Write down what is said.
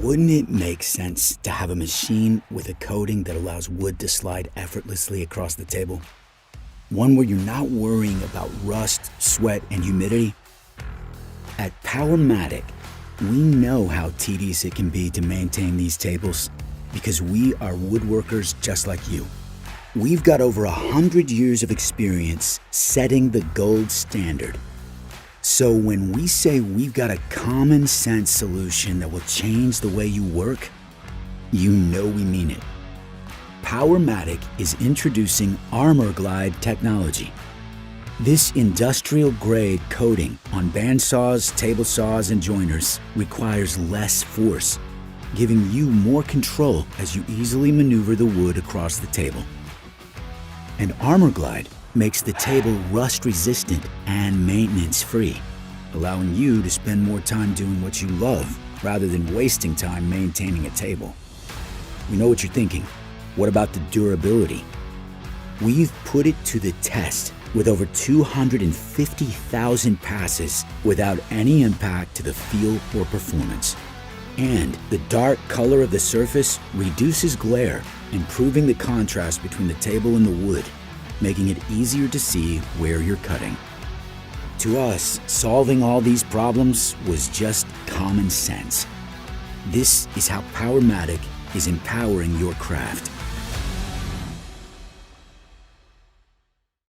Wouldn't it make sense to have a machine with a coating that allows wood to slide effortlessly across the table? One where you're not worrying about rust, sweat, and humidity? At Powermatic, we know how tedious it can be to maintain these tables because we are woodworkers just like you. We've got over 100 years of experience setting the gold standard. So when we say we've got a common sense solution that will change the way you work, you know we mean it. Powermatic is introducing ArmorGlide Technology. This industrial-grade coating on bandsaws, table saws, and joiners requires less force, giving you more control as you easily maneuver the wood across the table. And ArmorGlide makes the table rust-resistant and maintenance-free, allowing you to spend more time doing what you love rather than wasting time maintaining a table. You know what you're thinking. What about the durability? We've put it to the test with over 250,000 passes without any impact to the feel or performance. And the dark color of the surface reduces glare, improving the contrast between the table and the wood, making it easier to see where you're cutting. To us, solving all these problems was just common sense. This is how Powermatic is empowering your craft.